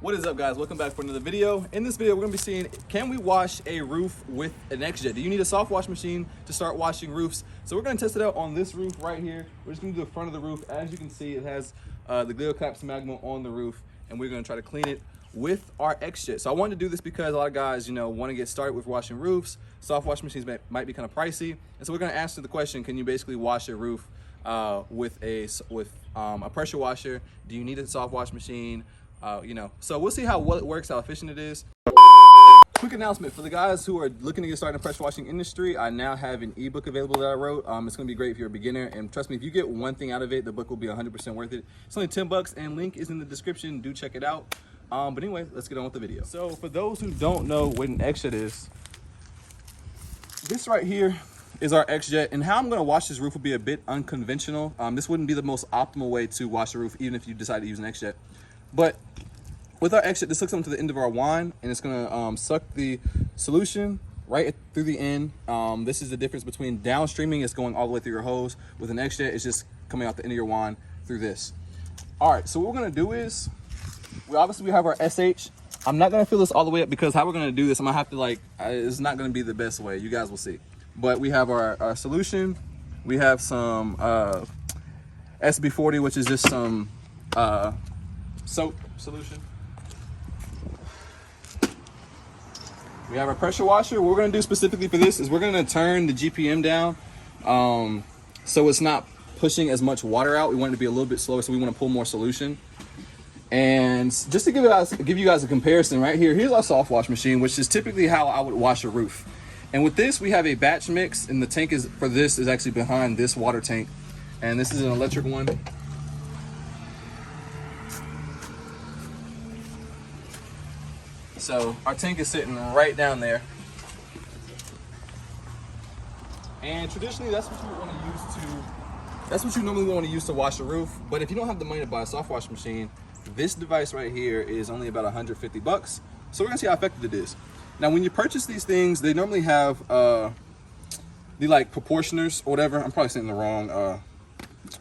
What is up, guys? Welcome back for another video. In this video, we're gonna be seeing, can we wash a roof with an Xjet? Do you need a soft wash machine to start washing roofs? So we're gonna test it out on this roof right here. We're just gonna do the front of the roof. As you can see, it has the Gleoclaps Magma on the roof, and we're gonna try to clean it with our Xjet. So I wanted to do this because a lot of guys, want to get started with washing roofs. Soft wash machines might be kind of pricey, and so we're gonna answer the question: can you basically wash a roof with a pressure washer? Do you need a soft wash machine? So we'll see how well it works, how efficient it is. Quick announcement for the guys who are looking to get started in the pressure washing industry. I now have an ebook available that I wrote. It's going to be great if you're a beginner, and trust me, if you get one thing out of it, the book will be 100% worth it. It's only 10 bucks, and link is in the description. Do check it out. But anyway, let's get on with the video. So for those who don't know what an Xjet is, this right here is our Xjet, and how I'm going to wash this roof will be a bit unconventional. This wouldn't be the most optimal way to wash a roof, even if you decide to use an Xjet. But with our Xjet, this hooks up to the end of our wand, and it's gonna suck the solution right through the end. This is the difference between downstreaming, it's going all the way through your hose. With an Xjet, it's just coming out the end of your wand through this. All right, so what we're gonna do is, we have our SH. I'm not gonna fill this all the way up because how we're gonna do this, I'm gonna have to it's not gonna be the best way. You guys will see. But we have our solution. We have some SB40, which is just some soap solution. We have our pressure washer. What we're gonna do specifically for this is we're gonna turn the GPM down so it's not pushing as much water out. We want it to be a little bit slower, so we want to pull more solution. And just to give you guys a comparison right here, here's our soft wash machine, which is typically how I would wash a roof. And with this, we have a batch mix, and the tank for this is actually behind this water tank. And this is an electric one. So our tank is sitting right down there. And traditionally, that's what you normally want to use to wash a roof. But if you don't have the money to buy a soft wash machine, this device right here is only about 150 bucks. So we're gonna see how effective it is. Now, when you purchase these things, they normally have the proportioners or whatever. I'm probably saying the wrong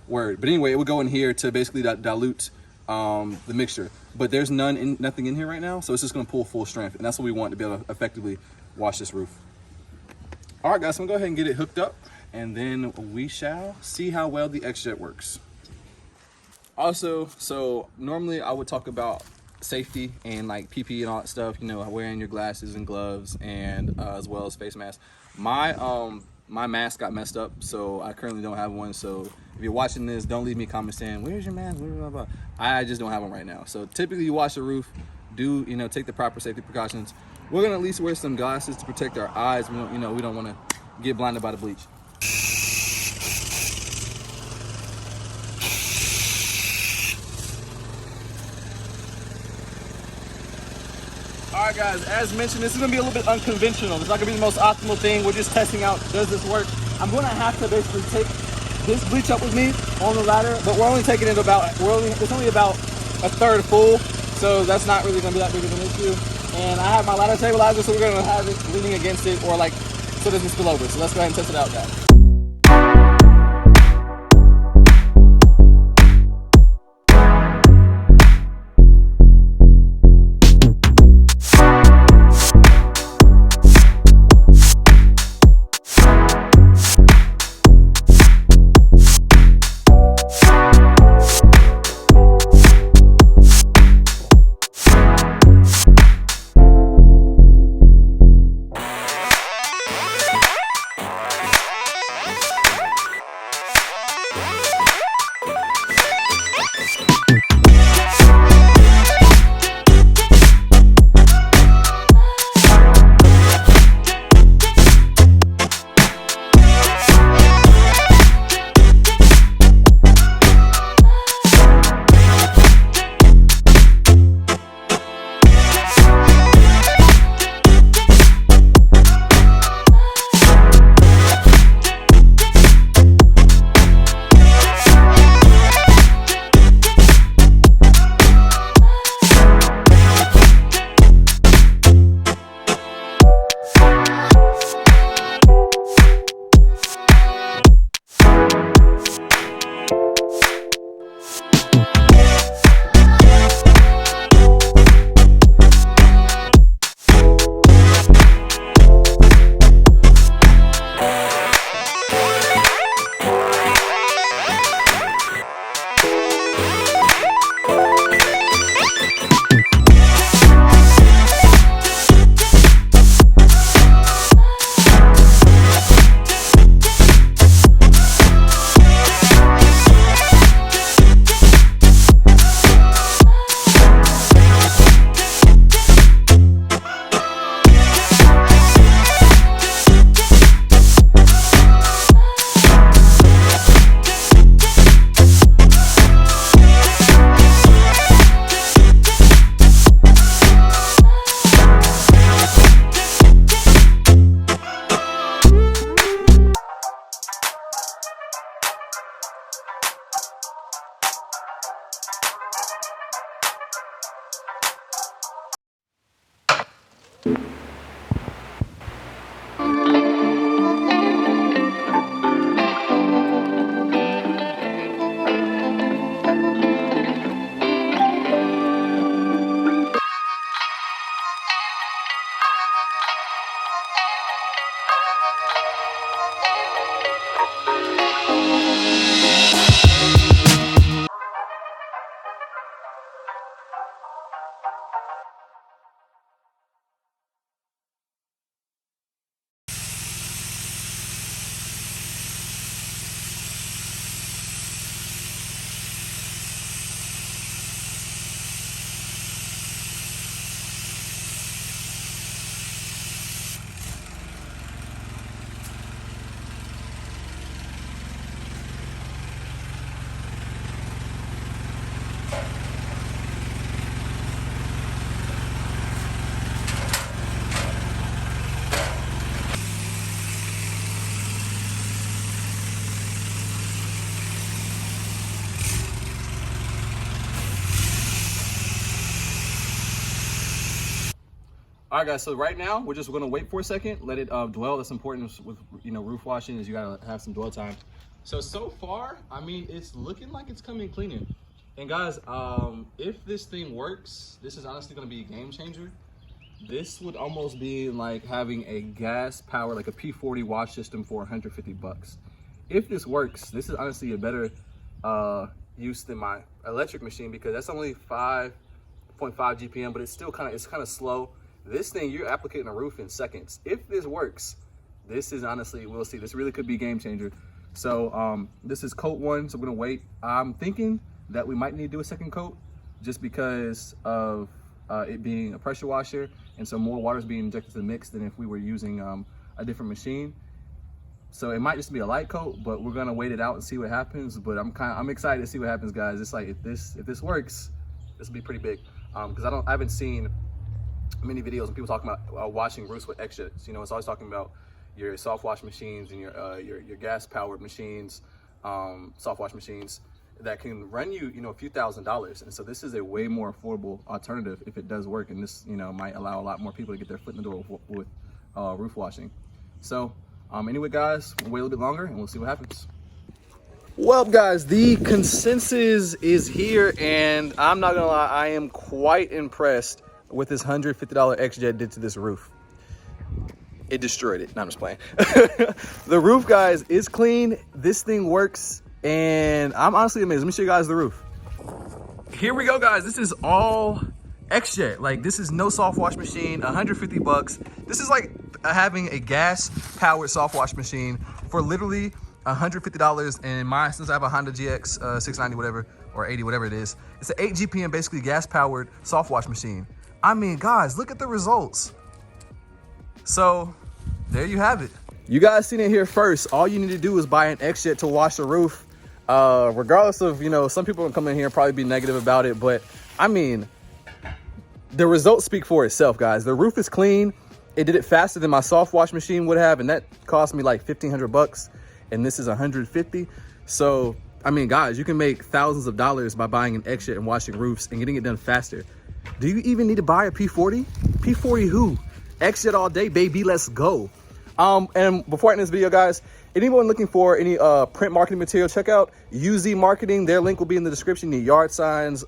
word, but anyway, it would go in here to basically dilute the mixture. But there's nothing in here right now, so it's just gonna pull full strength, and that's what we want to be able to effectively wash this roof. All right, guys, so I'm gonna go ahead and get it hooked up, and then we shall see how well the Xjet works. Also, so normally I would talk about safety and PPE and all that stuff, wearing your glasses and gloves, and as well as face masks. My mask got messed up, so I currently don't have one. So if you're watching this, don't leave me a comment saying, where's your mask? Blah, blah, blah. I just don't have one right now. So typically you wash a roof, take the proper safety precautions. We're gonna at least wear some glasses to protect our eyes. We don't wanna get blinded by the bleach. All right, guys, as mentioned, this is gonna be a little bit unconventional. It's not gonna be the most optimal thing. We're just testing out, does this work? I'm gonna have to basically take this bleach up with me on the ladder, but we're only taking it it's only about a third full, so that's not really gonna be that big of an issue. And I have my ladder stabilizer, so we're gonna have it leaning against it, or so it doesn't spill over. So let's go ahead and test it out, guys. All right, guys, so right now we're just gonna wait for a second, let it dwell. That's important with, you know, roof washing, is you gotta have some dwell time. So far, I mean, it's looking like it's coming cleaner. And guys, if this thing works, this is honestly gonna be a game changer. This would almost be like having a gas power, like a P40 wash system for 150 bucks. If this works, this is honestly a better use than my electric machine, because that's only 5.5 GPM, but it's still kind of slow. This thing, you're applicating a roof in seconds. If this works, this is honestly, we'll see. This really could be a game changer. So this is coat 1, so we're gonna wait. I'm thinking that we might need to do a second coat just because of it being a pressure washer, and so more water is being injected to the mix than if we were using a different machine. So it might just be a light coat, but we're gonna wait it out and see what happens. But I'm excited to see what happens, guys. It's like, if this works, this will be pretty big. Because I haven't seen many videos of people talking about washing roofs with Xjets. You know, it's always talking about your soft wash machines and your gas powered machines, soft wash machines that can run you, you know, a few $1,000s. And so this is a way more affordable alternative if it does work. And this, you know, might allow a lot more people to get their foot in the door with roof washing. So anyway, guys, we'll wait a little bit longer and we'll see what happens. Well, guys, the consensus is here, and I'm not gonna lie, I am quite impressed with this $150 Xjet did to this roof. It destroyed it. No, I'm just playing. The roof, guys, is clean. This thing works, and I'm honestly amazed. Let me show you guys the roof. Here we go, guys. This is all Xjet. Like, this is no soft wash machine, 150 bucks. This is like having a gas powered soft wash machine for literally $150. And mine, since I have a Honda GX 690 whatever, or 80, whatever it is, it's an 8 GPM basically gas powered soft wash machine. I mean, guys, look at the results. So there you have it. You guys seen it here first. All you need to do is buy an Xjet to wash the roof. Regardless of, you know, some people will come in here and probably be negative about it, but I mean, the results speak for itself, guys. The roof is clean. It did it faster than my soft wash machine would have, and that cost me like 1,500 bucks, and this is 150. So, I mean, guys, you can make thousands of dollars by buying an Xjet and washing roofs and getting it done faster. Do you even need to buy a P40? P40 who? Xjet all day, baby, let's go. And before I end this video, guys, anyone looking for any print marketing material, check out UZ Marketing. Their link will be in the description. You need yard signs,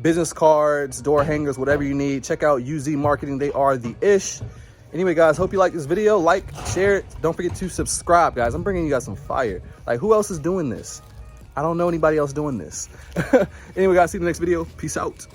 business cards, door hangers, whatever you need. Check out UZ Marketing. They are the ish. Anyway, guys, hope you like this video. Like, share it. Don't forget to subscribe, guys. I'm bringing you guys some fire. Like, who else is doing this? I don't know anybody else doing this. Anyway, guys, see you in the next video. Peace out.